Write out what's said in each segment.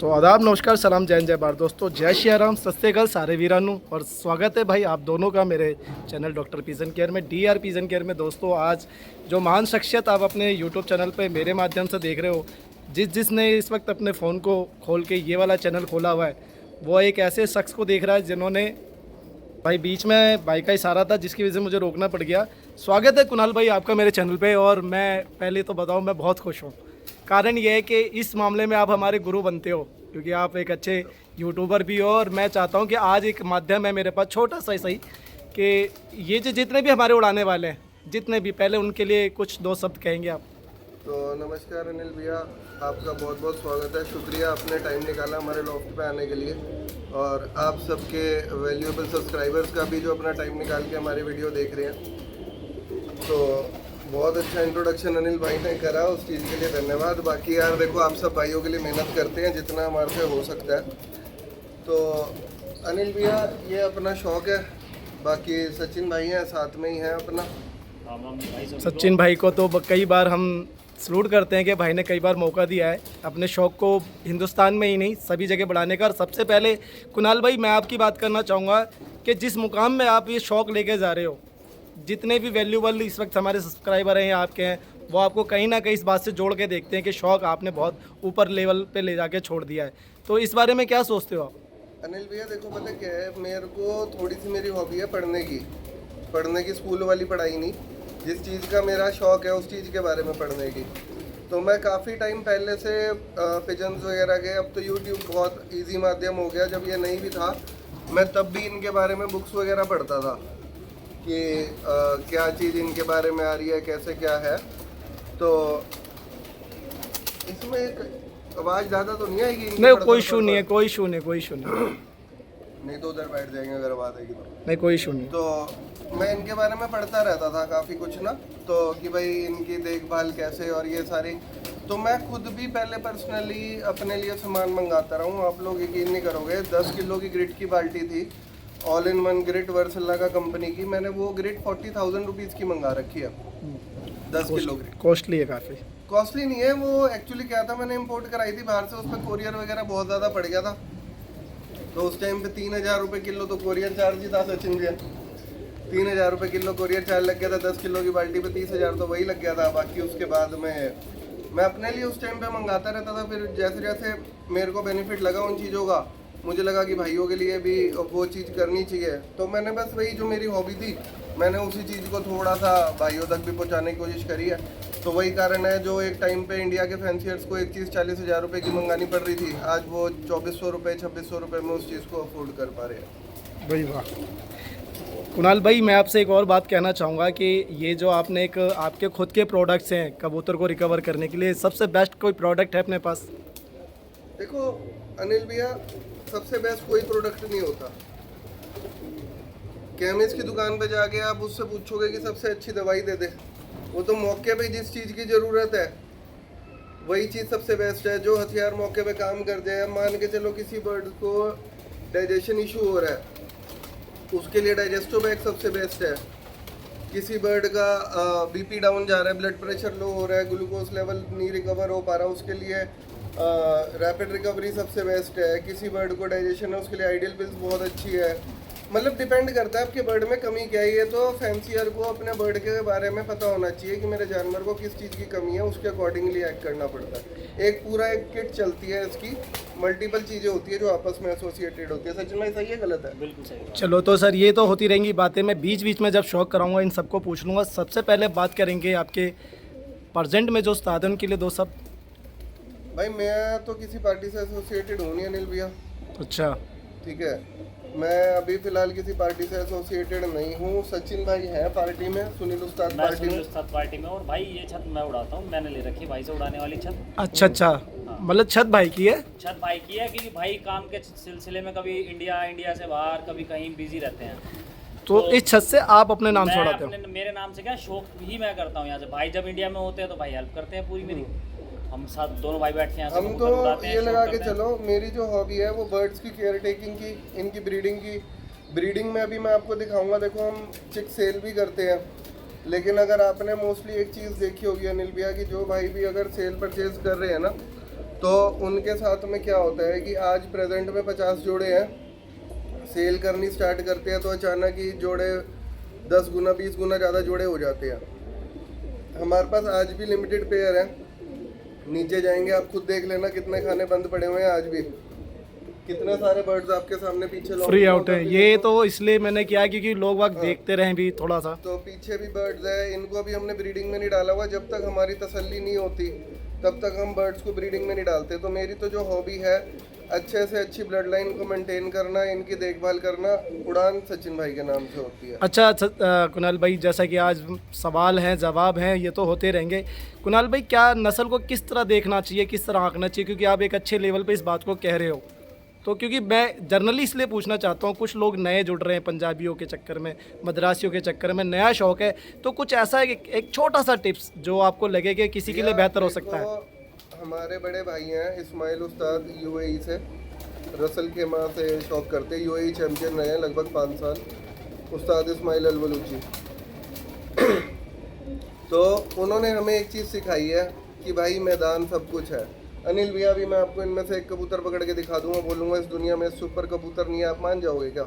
तो आदाब, नमस्कार, सलाम, जय हिंद, जय भारत। दोस्तों, जय श्री राम, सत श्री अकाल सारे वीरानू, और स्वागत है भाई आप दोनों का मेरे चैनल डॉक्टर पिजन केयर में, DR पिजन केयर में। दोस्तों, आज जो महान शख्सियत आप अपने यूट्यूब चैनल पे मेरे माध्यम से देख रहे हो, जिसने इस वक्त अपने फ़ोन को खोल के ये वाला चैनल खोला हुआ है, वो एक ऐसे शख्स को देख रहा है जिन्होंने भाई बीच में भाई का इशारा था जिसकी वजह से मुझे रोकना पड़ गया। स्वागत है कुणाल भाई आपका मेरे चैनल पे, और मैं पहले तो बताऊं मैं बहुत खुश हूं। कारण ये है कि इस मामले में आप हमारे गुरु बनते हो, क्योंकि आप एक अच्छे यूट्यूबर भी हो, और मैं चाहता हूं कि आज एक माध्यम है मेरे पास, छोटा सा ही सही, कि ये जो जितने भी हमारे उड़ाने वाले हैं, जितने भी, पहले उनके लिए कुछ दो शब्द कहेंगे आप। तो नमस्कार अनिल भैया, आपका बहुत बहुत स्वागत है। शुक्रिया आपने टाइम निकाला हमारे लॉफ्ट पे आने के लिए, और आप सबके वैल्यूएबल सब्सक्राइबर्स का भी जो अपना टाइम निकाल के हमारी वीडियो देख रहे हैं। तो बहुत अच्छा इंट्रोडक्शन अनिल भाई ने करा, उस चीज़ के लिए धन्यवाद। बाकी यार देखो, आप सब भाइयों के लिए मेहनत करते हैं जितना हमारे से हो सकता है। तो अनिल भैया, ये अपना शौक़ है। बाकी सचिन भाई हैं, साथ में ही हैं अपना। सचिन भाई को तो कई बार हम सलूट करते हैं कि भाई ने कई बार मौका दिया है अपने शौक़ को हिंदुस्तान में ही नहीं सभी जगह बढ़ाने का। और सबसे पहले कुणाल भाई, मैं आपकी बात करना चाहूँगा कि जिस मुकाम में आप ये शौक़ लेके जा रहे हो, जितने भी वैल्यूबल इस वक्त हमारे सब्सक्राइबर हैं आपके हैं, वो आपको कहीं ना कहीं इस बात से जोड़ के देखते हैं कि शौक़ आपने बहुत ऊपर लेवल पे ले जाके छोड़ दिया है। तो इस बारे में क्या सोचते हो आप? अनिल भैया देखो, पता क्या है, मेरे को थोड़ी सी मेरी हॉबी है पढ़ने की स्कूल वाली पढ़ाई नहीं। जिस चीज़ का मेरा शौक़ है उस चीज़ के बारे में पढ़ने की। तो मैं काफ़ी टाइम पहले से पिजन्स वगैरह के, अब तो यूट्यूब बहुत इजी माध्यम हो गया, जब ये नहीं भी था मैं तब भी इनके बारे में बुक्स वगैरह पढ़ता था कि क्या चीज़ इनके बारे में आ रही है, कैसे क्या है। तो इसमें एक आवाज़ ज़्यादा तो नहीं आएगी? नहीं, कोई इशू नहीं है, कोई इशू नहीं, कोई इशू नहीं। नहीं तो उधर बैठ जाएंगे अगर आवाज़ आएगी तो। नहीं, कोई इशू नहीं। तो मैं इनके बारे में पढ़ता रहता था काफ़ी कुछ ना, तो कि भाई इनकी देखभाल कैसे और ये सारी। तो मैं खुद भी पहले पर्सनली अपने लिए सामान मंगाता रहा हूँ। आप लोग यकीन नहीं करोगे, 10 किलो की ग्रिट की बाल्टी थी, ऑल इन वन ग्रिट, वर्सला का कंपनी की। मैंने वो ग्रिट 40,000 रुपीज़ की मंगा रखी है। 10 किलो ग्रिट कॉस्टली है, काफ़ी कॉस्टली नहीं है वो। एक्चुअली क्या था, मैंने इम्पोर्ट कराई थी बाहर से, उस पर कोरियर वगैरह बहुत ज़्यादा पड़ गया था। तो उस टाइम पे 3,000 रुपये किलो तो कोरियर चार्ज ही था सचिन भैया। 3,000 रुपये किलो कोरियर चार्ज लग गया था। 10 किलो की बाल्टी पे 30,000 तो वही लग गया था। बाकी उसके बाद में मैं अपने लिए उस टाइम पे मंगाता रहता था। फिर जैसे जैसे मेरे को बेनिफिट लगा उन चीज़ों का, मुझे लगा कि भाइयों के लिए भी वो चीज़ करनी चाहिए। तो मैंने बस वही जो मेरी हॉबी थी, मैंने उसी चीज़ को थोड़ा सा भाइयों तक भी पहुँचाने की कोशिश करी है। तो वही कारण है जो एक टाइम पे इंडिया के फैंसियर्स को एक चीज़ 40,000 रुपये की मंगानी पड़ रही थी, आज वो 2,400 रुपये 2,600 रुपये में उस चीज़ को अफोर्ड कर पा रहे हैं। भाई वाह। कुणाल भाई, मैं आपसे एक और बात कहना चाहूँगा कि ये जो आपने एक आपके खुद के प्रोडक्ट्स हैं कबूतर को रिकवर करने के लिए, सबसे बेस्ट कोई प्रोडक्ट है अपने पास? देखो अनिल भैया, सबसे बेस्ट कोई प्रोडक्ट नहीं होता। केमिस्ट की दुकान पे जाके आप उससे पूछोगे कि सबसे अच्छी दवाई दे दे, वो तो मौके पे जिस चीज़ की ज़रूरत है वही चीज़ सबसे बेस्ट है। जो हथियार मौके पे काम कर जाए, मान के चलो किसी बर्ड को डाइजेशन इशू हो रहा है, उसके लिए डाइजेस्टोबैग सबसे बेस्ट है। किसी बर्ड का BP डाउन जा रहा है, ब्लड प्रेशर लो हो रहा है, ग्लूकोज लेवल नहीं रिकवर हो पा रहा, उसके लिए रैपिड रिकवरी सबसे बेस्ट है। किसी बर्ड को डाइजेशन है, उसके लिए आइडियल पिल्स बहुत अच्छी है। मतलब डिपेंड करता है आपके बर्ड में कमी क्या है। तो फैंसियर को अपने बर्ड के बारे में पता होना चाहिए कि मेरे जानवर को किस चीज़ की कमी है, उसके अकॉर्डिंगली एक्ट करना पड़ता है। एक पूरा एक किट चलती है, इसकी मल्टीपल चीज़ें होती है जो आपस में एसोसिएटेड होती है। सचिन भाई सही है गलत है? बिल्कुल सही। चलो, तो सर ये तो होती रहेंगी बातें, मैं बीच बीच में जब शौक कराऊंगा इन सबको पूछ लूँगा। सबसे पहले बात करेंगे आपके प्रेजेंट में जो उस्ताद हैं उनके लिए दो सब। भाई मैं तो किसी पार्टी से एसोसिएटेड हूँ नहीं अनिल भैया। अच्छा, ठीक है, मैं अभी फिलहाल किसी पार्टी से एसोसिएटेड नहीं हूँ। सचिन भाई हैं पार्टी में, सुनील उस्ताद मैं पार्टी सुनील में। उस्ताद पार्टी में। और भाई ये छत मैं उड़ाता हूँ, मैंने ले रखी है भाई से उड़ाने वाली छत। अच्छा अच्छा, मतलब छत भाई की है? छत भाई की है, क्योंकि भाई काम के सिलसिले में कभी इंडिया से बाहर, कभी कहीं बिजी रहते हैं। तो इस छत से आप अपने नाम से मैं उड़ाते हो? अपने मेरे नाम से क्या शौक ही मैं करता हूँ यहाँ से। भाई जब इंडिया में होते हैं तो भाई हेल्प करते हैं पूरी मेरी। हम साथ दोनों भाई बैठ के यहाँ से हम कबूतर उड़ाते तो हैं, ये शौक लगा के करते हैं। चलो, मेरी जो हॉबी है वो बर्ड्स की केयर टेकिंग की, इनकी ब्रीडिंग की। ब्रीडिंग में अभी मैं आपको दिखाऊंगा। देखो, हम चिक सेल भी करते हैं, लेकिन अगर आपने मोस्टली एक चीज़ देखी होगी अनिल भैया कि जो भाई भी अगर सेल परचेज कर रहे हैं ना, तो उनके साथ में क्या होता है कि आज प्रेजेंट में 50 जोड़े हैं, सेल करनी स्टार्ट करते हैं तो अचानक ही जोड़े 10 गुना 20 गुना ज़्यादा जोड़े हो जाते हैं। हमारे पास आज भी लिमिटेड पेयर है, नीचे जाएंगे आप खुद देख लेना कितने खाने बंद पड़े हुए हैं आज भी, कितने सारे बर्ड्स आपके सामने पीछे फ्री आउट है। ये तो इसलिए मैंने किया क्योंकि लोग वक्त देखते रहे भी थोड़ा सा। तो पीछे भी बर्ड्स है, इनको अभी हमने ब्रीडिंग में नहीं डाला हुआ, जब तक हमारी तसल्ली नहीं होती तब तक हम बर्ड्स को ब्रीडिंग में नहीं डालते। तो मेरी तो जो हॉबी है अच्छे से अच्छी ब्लड लाइन को मेंटेन करना, इनकी देखभाल करना, उड़ान सचिन भाई के नाम से होती है। अच्छा कुणाल भाई, जैसा कि आज सवाल हैं जवाब हैं ये तो होते रहेंगे। कुणाल भाई, क्या नस्ल को किस तरह देखना चाहिए, किस तरह आंकना चाहिए, क्योंकि आप एक अच्छे लेवल पे इस बात को कह रहे हो, तो क्योंकि मैं जर्नली इसलिए पूछना चाहता हूँ, कुछ लोग नए जुड़ रहे हैं पंजाबियों के चक्कर में, मद्रासियों के चक्कर में, नया शौक है, तो कुछ ऐसा है कि एक छोटा सा टिप्स जो आपको लगे कि किसी के लिए बेहतर हो सकता है। हमारे बड़े भाई हैं इस्माइल उस्ताद, यूएई से, रसल खेमा से शौक करते, यूएई चैम्पियन रहे हैं लगभग 5 साल, उस्ताद इस्माइल अलबलूची। तो उन्होंने हमें एक चीज़ सिखाई है कि भाई मैदान सब कुछ है। अनिल भैया भी, मैं आपको इनमें से एक कबूतर पकड़ के दिखा दूंगा, बोलूँगा इस दुनिया में सुपर कबूतर नहीं है, आप मान जाओगे क्या?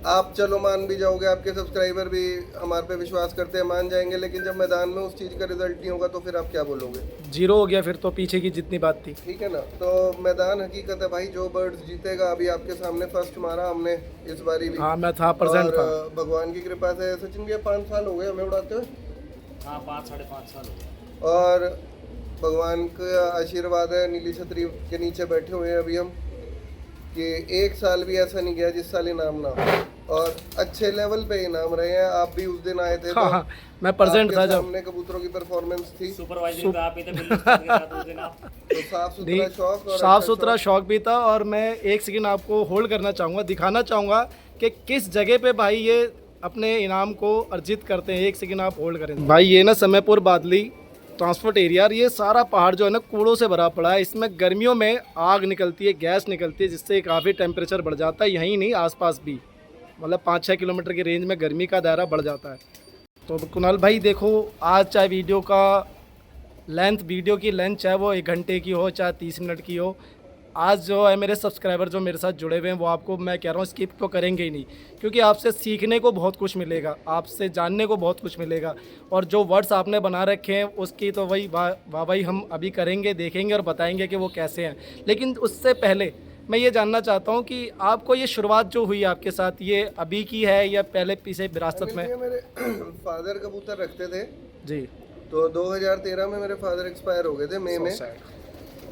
आप चलो मान भी जाओगे, आपके सब्सक्राइबर भी हमारे पे विश्वास करते हैं, मान जाएंगे, लेकिन जब मैदान में उस चीज़ का रिजल्ट नहीं होगा तो फिर आप क्या बोलोगे? जीरो हो गया फिर तो पीछे की जितनी बात थी। ठीक है ना। तो मैदान हकीकत है भाई, जो बर्ड्स जीतेगा। अभी आपके सामने फर्स्ट मारा हमने इस बारी भी। हाँ, मैं था, प्रेजेंट था। भगवान की कृपा से सचिन भैया 5 साल हो गए हमें उड़ाते हुए। हाँ, 5 साढ़े 5 साल हो गए। और भगवान का आशीर्वाद है, नीली छतरी के नीचे बैठे हुए हैं अभी हम, कि एक साल भी ऐसा नहीं गया जिस साल इनाम ना हो, और अच्छे लेवल पे इनाम रहे हैं। आप भी उस दिन आए थे तो हाँ, मैं प्रेजेंट था जब हमने कबूतरों की परफॉर्मेंस थी, सुपरवाइजर पे आप ही थे बिल्कुल के साथ उस दिन आप। तो साफ सुथरा शौक और साफ सुथरा शौक भी था। और मैं एक सेकंड आपको होल्ड करना चाहूँगा, दिखाना चाहूँगा कि किस जगह पे भाई ये अपने इनाम को अर्जित करते हैं। एक सेकंड आप होल्ड करें भाई। ये ना समयपुर बादली ट्रांसपोर्ट एरिया, और ये सारा पहाड़ जो है ना कूड़ों से भरा पड़ा है। इसमें गर्मियों में आग निकलती है, गैस निकलती है, जिससे काफ़ी टेम्परेचर बढ़ जाता है। यहीं नहीं, आसपास भी, मतलब 5-6 किलोमीटर की रेंज में गर्मी का दायरा बढ़ जाता है। तो कुणाल भाई देखो, आज चाहे वीडियो की लेंथ चाहे वो 1 घंटे की हो, चाहे 30 मिनट की हो, आज जो है मेरे सब्सक्राइबर जो मेरे साथ जुड़े हुए हैं वो आपको, मैं कह रहा हूँ, स्किप तो करेंगे ही नहीं, क्योंकि आपसे सीखने को बहुत कुछ मिलेगा, आपसे जानने को बहुत कुछ मिलेगा। और जो वर्ड्स आपने बना रखे हैं उसकी तो वही वाह भाई हम अभी करेंगे, देखेंगे और बताएंगे कि वो कैसे हैं। लेकिन उससे पहले मैं ये जानना चाहता हूँ कि आपको ये शुरुआत जो हुई आपके साथ, ये अभी की है या पहले पीछे विरासत में? मेरे फादर कबूतर रखते थे जी। तो 2013 में मेरे फादर एक्सपायर हो गए थे मई में,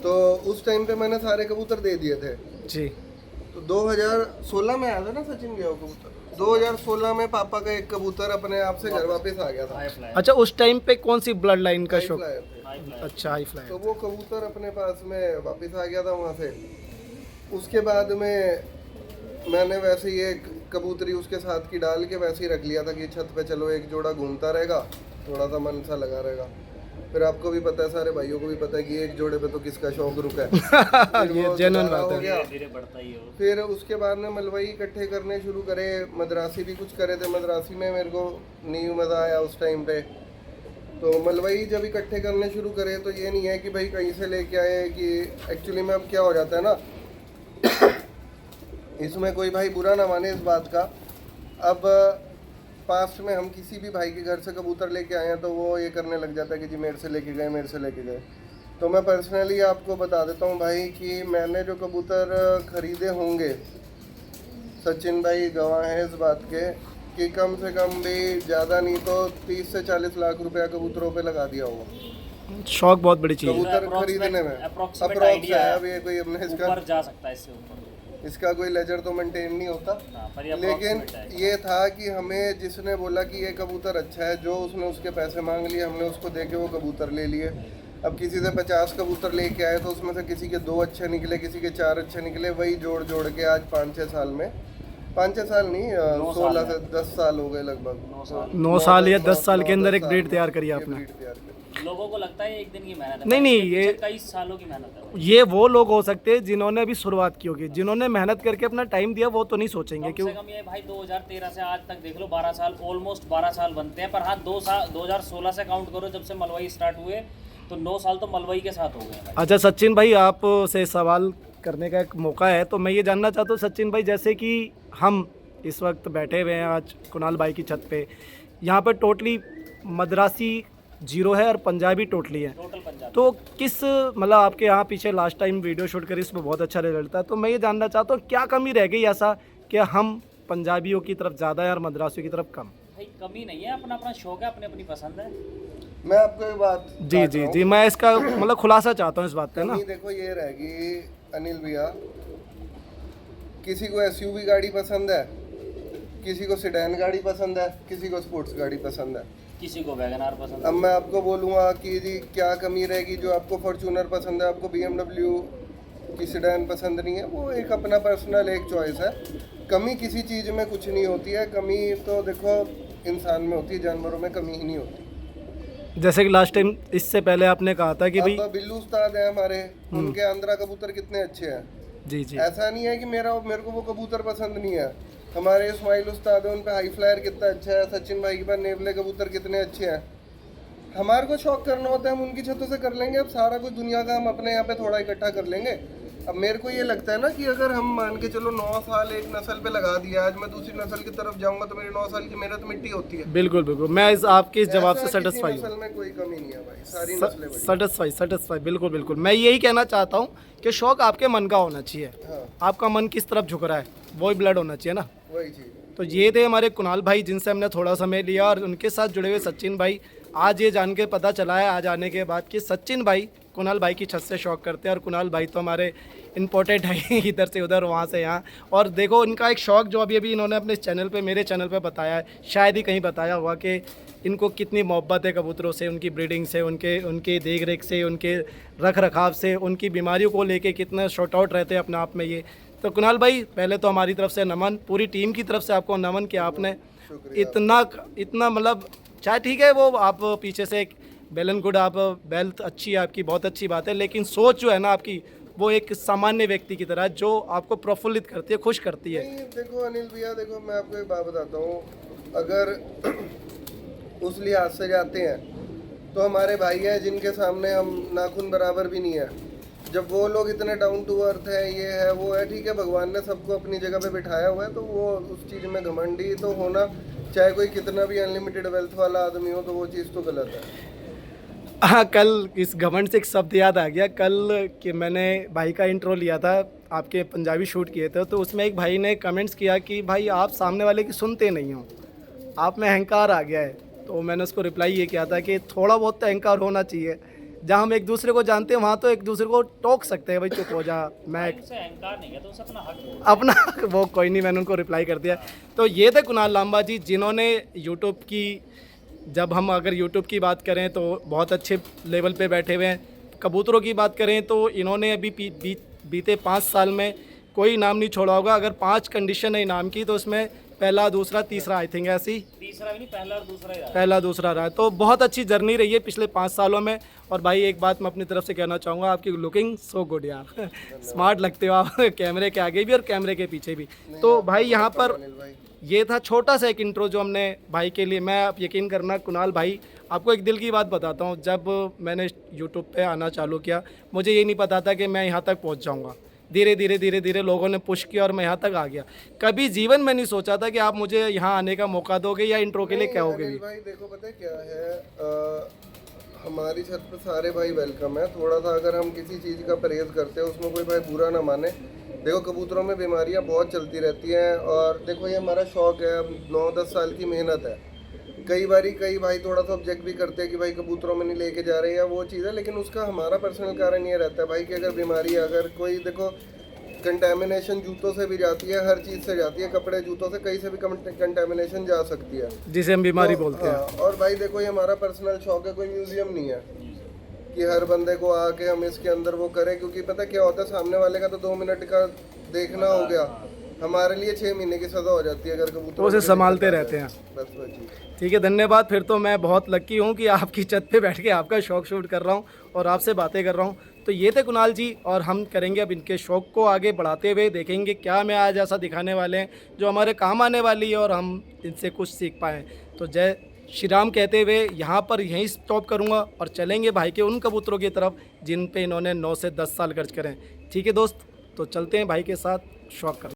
तो उस टाइम पे मैंने सारे कबूतर दे दिए थे जी। तो 2016 में आया था ना सचिन गया कबूतर, 2016 में पापा का एक कबूतर अपने आप से घर वापस आ गया था। अच्छा, उस टाइम पे कौन सी ब्लड लाइन का शौक? अच्छा, हाई फ्लायर। तो वो कबूतर अपने पास में वापस आ गया था वहाँ से। उसके बाद में मैंने वैसे ही एक कबूतरी उसके साथ की डाल के वैसे ही रख लिया था कि छत पे चलो एक जोड़ा घूमता रहेगा, थोड़ा सा मन सा लगा रहेगा। फिर आपको भी पता है, सारे भाइयों को भी पता है कि एक जोड़े पे तो किसका शौक रुका है। ये जेन्युइन बात है। धीरे बढ़ता ही हो। फिर उसके बाद में मलवई इकट्ठे करने शुरू करे, मद्रासी भी कुछ करे थे। मद्रासी में मेरे को नहीं मज़ा आया उस टाइम पे, तो मलवई जब इकट्ठे करने शुरू करे तो ये नहीं है कि भाई कहीं से लेके आए, कि एक्चुअली में अब क्या हो जाता है ना, इसमें कोई भाई बुरा ना माने इस बात का। अब पास्ट में हम किसी भी भाई के घर से कबूतर लेके आए हैं तो वो ये करने लग जाता है कि जी मेरे से लेके गए, मेरे से लेके गए। तो मैं पर्सनली आपको बता देता हूँ भाई कि मैंने जो कबूतर ख़रीदे होंगे, सचिन भाई गवाह हैं इस बात के, कि कम से कम भी ज़्यादा नहीं तो 30 से 40 लाख रुपया कबूतरों पे लगा दिया होगा। शौक बहुत बड़ी चीज़ है कबूतर खरीदने में। अप्रोक्सीमेट है आइडिया अभी कोई हमने ऊपर जा सकता है, इससे ऊपर इसका कोई लेजर तो मेंटेन नहीं होता। पर ये लेकिन approximate है। ये था कि हमें जिसने बोला कि ये कबूतर अच्छा है, जो उसने उसके पैसे मांग लिए, हमने उसको दे के वो कबूतर ले लिए। अब किसी से 50 कबूतर लेके आए तो उसमें से किसी के 2 अच्छे निकले, किसी के 4 अच्छे निकले, वही जोड़ जोड़ के आज 5-6 साल में, 5-6 साल नहीं 16 से 10 साल हो गए लगभग। 9 साल या 10 साल के अंदर एक ब्रीड तैयार करी आपने। लोगों को लगता है एक दिन की मेहनत है, नहीं, ये कई सालों की मेहनत है। ये वो लोग हो सकते हैं जिन्होंने अभी शुरुआत की होगी, जिन्होंने मेहनत करके अपना टाइम दिया, वो तो नहीं सोचेंगे। कम से कम ये भाई 2013 से आज तक देख लो, 12 साल, ऑलमोस्ट 12 साल बनते हैं। पर हाँ 2016 से काउंट करो जब से मलवई स्टार्ट हुए, तो 9 साल तो मलवई के साथ हो गए हैं भाई। अच्छा सचिन भाई, आप से सवाल करने का एक मौका है, तो मैं ये जानना चाहता हूँ सचिन भाई, जैसे कि हम इस वक्त बैठे हुए हैं आज कुणाल भाई की छत पे, यहाँ पर टोटली मद्रासी 0 है और पंजाबी टोटली है, टोटल पंजाब। तो किस मतलब आपके यहाँ पीछे लास्ट टाइम वीडियो शूट करी, इसमें बहुत अच्छा रिजल्ट था, तो मैं ये जानना चाहता हूँ क्या कमी रह गई ऐसा कि हम पंजाबियों की तरफ ज़्यादा है और मद्रासियों की तरफ कम? भाई कमी नहीं है, अपना अपना शौक है, अपनी अपनी पसंद है। मैं आपको एक बात जी बताता जी हूँ। जी, मैं इसका मतलब खुलासा चाहता हूँ इस बात पे ना। कमी देखो ये रहेगी अनिल भैया, किसी को एसयूवी गाड़ी पसंद है, किसी को सेडान गाड़ी पसंद है, किसी को स्पोर्ट्स गाड़ी पसंद है। किसी को वैगनार पसंद अब है। मैं आपको बोलूँगा कि जी क्या कमी रहेगी, जो आपको फॉर्च्यूनर पसंद है, आपको BMW की सेडान पसंद नहीं है, वो एक अपना पर्सनल एक चॉइस है। कमी किसी चीज़ में कुछ नहीं होती है, कमी तो देखो इंसान में होती है, जानवरों में कमी ही नहीं होती। जैसे कि लास्ट टाइम इससे पहले आपने कहा था कि भाई, अब बिल्लू उस्ताद है हमारे, उनके आंध्रा कबूतर कितने अच्छे हैं। जी जी ऐसा नहीं है कि मेरे को वो कबूतर पसंद नहीं है। हमारे इस्माइल उस्ताद है, उन पे हाई फ्लायर कितना अच्छा है, सचिन भाई के पास नेवले कबूतर कितने अच्छे हैं। हमारे को शौक करना होता है, हम उनकी छतों से कर लेंगे। अब सारा कुछ दुनिया का हम अपने यहाँ पे थोड़ा इकट्ठा कर लेंगे। अब मेरे को ये लगता है ना कि अगर हम मान के चलो 9 साल एक नस्ल पे लगा दिया, आज मैं दूसरी नस्ल की तरफ जाऊंगा तो मेरी 9 साल की मेहनत मिट्टी होती है। बिल्कुल बिल्कुल, मैं इस आपके इस जवाब से ऐसा किसी सेटिस्फाई हूँ। नस्ल में कोई कमी नहीं है भाई, सारी नस्लें बड़ी। सेटिस्फाई बिल्कुल बिल्कुल, मैं यही कहना चाहता हूँ कि शौक आपके मन का होना चाहिए, हाँ, आपका मन किस तरफ झुक रहा है वही ब्लड होना चाहिए ना। वही चीज़। तो ये थे हमारे कुणाल भाई जिनसे हमने थोड़ा समय लिया, और उनके साथ जुड़े हुए सचिन भाई। आज ये जान के पता चला है आज आने के बाद कि सचिन भाई कुणाल भाई की छत से शौक करते हैं, और कुणाल भाई तो हमारे इम्पोर्टेंट है इधर से उधर वहाँ से यहाँ। और देखो इनका एक शौक जो अभी अभी इन्होंने अपने चैनल पे, मेरे चैनल पे बताया है, शायद ही कहीं बताया हुआ कि इनको कितनी मोहब्बत है कबूतरों से, उनकी ब्रीडिंग से, उनके देख रेख से, उनके रख रखाव से, उनकी बीमारियों को लेके कितना शॉर्ट आउट रहते हैं अपने आप में ये। तो कुणाल भाई पहले तो हमारी तरफ से नमन, पूरी टीम की तरफ से आपको नमन कि आपने इतना मतलब, चाहे ठीक है वो आप पीछे से एक वेल एंड गुड, आप वेल्थ अच्छी है आपकी, बहुत अच्छी बात है, लेकिन सोच जो है ना आपकी वो एक सामान्य व्यक्ति की तरह जो आपको प्रफुल्लित करती है, खुश करती है। नहीं देखो अनिल भैया, देखो मैं आपको एक बात बताता हूँ, अगर उस लिहाज से जाते हैं तो हमारे भाई हैं जिनके सामने हम नाखून बराबर भी नहीं है। जब वो लोग इतने डाउन टू अर्थ है, ये है वो है, ठीक है, भगवान ने सबको अपनी जगह पे बिठाया हुआ है, तो वो उस चीज़ में घमंडी तो होना, चाहे कोई कितना भी अनलिमिटेड वेल्थ वाला आदमी हो, तो वो चीज़ तो गलत है। हाँ, कल इस घमंड से एक शब्द याद आ गया। कल कि मैंने भाई का इंट्रो लिया था, आपके पंजाबी शूट किए थे, तो उसमें एक भाई ने कमेंट्स किया कि भाई आप सामने वाले की सुनते नहीं हो, आप में अहंकार आ गया है। तो मैंने उसको रिप्लाई ये किया था कि थोड़ा बहुत तो अहंकार होना चाहिए। जहाँ हम एक दूसरे को जानते हैं वहाँ तो एक दूसरे को टोक सकते हैं, भाई चुप हो जा, मैं उनसे अहंकार नहीं है तो उसे अपना हक दो। अपना वो कोई नहीं, मैंने उनको रिप्लाई कर दिया। तो ये थे कुणाल लांबा जी, जिन्होंने यूट्यूब की, जब हम अगर यूट्यूब की बात करें तो बहुत अच्छे लेवल पे बैठे हुए हैं। कबूतरों की बात करें तो इन्होंने अभी बीते 5 साल में कोई इनाम नहीं छोड़ा होगा। अगर 5 कंडीशन है इनाम की तो उसमें पहला, दूसरा, तीसरा आई थिंक ऐसी, तीसरा भी नहीं, पहला और दूसरा ही रहा। पहला दूसरा रहा है। तो बहुत अच्छी जर्नी रही है पिछले 5 सालों में। और भाई एक बात मैं अपनी तरफ से कहना चाहूँगा, आपकी लुकिंग सो गुड यार स्मार्ट लगते हो आप कैमरे के आगे भी और कैमरे के पीछे भी। तो भाई यहाँ पर अनिल भाई, ये था छोटा सा एक इंट्रो जो हमने भाई के लिए। मैं आप यकीन करना कुणाल भाई, आपको एक दिल की बात बताता हूँ, जब मैंने यूट्यूब पे आना चालू किया मुझे ये नहीं पता था कि मैं यहाँ तक पहुँच जाऊँगा। धीरे धीरे लोगों ने पुश किया और मैं यहाँ तक आ गया। कभी जीवन में नहीं सोचा था कि आप मुझे यहाँ आने का मौका दोगे या इंट्रो के लिए कहोगे भी। भाई देखो पता है क्या है, हमारी छत पे सारे भाई वेलकम है। थोड़ा सा अगर हम किसी चीज़ का परहेज करते हैं उसमें कोई भाई बुरा ना माने। देखो कबूतरों में बीमारियां बहुत चलती रहती हैं, और देखो ये हमारा शौक है, अब 9-10 साल की मेहनत है। कई भाई थोड़ा सा ऑब्जेक्ट भी करते हैं कि भाई कबूतरों में नहीं लेके जा रहे या वो चीज़ है, लेकिन उसका हमारा पर्सनल कारण ये रहता है भाई कि अगर बीमारी, अगर कोई देखो कंटेमिनेशन जूतों से भी जाती है, हर चीज़ से जाती है, कपड़े जूतों से कहीं से भी कंटेमिनेशन जा सकती है, जिसे हम बीमारी तो, बोलते हैं। हाँ, और भाई देखो ये हमारा पर्सनल शौक है, कोई म्यूजियम नहीं है कि हर बंदे को आके हम इसके अंदर वो करें, क्योंकि पता क्या होता है, सामने वाले का तो 2 मिनट का देखना हो गया, हमारे लिए 6 महीने की सज़ा हो जाती है अगर कबूतर तो उसे संभालते रहते हैं। बस वो चीज़। ठीक है, धन्यवाद। फिर तो मैं बहुत लकी हूँ कि आपकी छत पे बैठ के आपका शौक शूट कर रहा हूँ और आपसे बातें कर रहा हूँ। तो ये थे कुणाल जी, और हम करेंगे अब इनके शौक को आगे बढ़ाते हुए, देखेंगे क्या मैं आज ऐसा दिखाने वाले हैं जो हमारे काम आने वाली है और हम इनसे कुछ सीख पाएँ। तो जय श्री राम कहते हुए यहाँ पर यहीं स्टॉप करूँगा और चलेंगे भाई के उन कबूतरों की तरफ जिन पे इन्होंने 9 से 10 साल खर्च करें। ठीक है दोस्त, तो चलते हैं भाई के साथ शौक कर।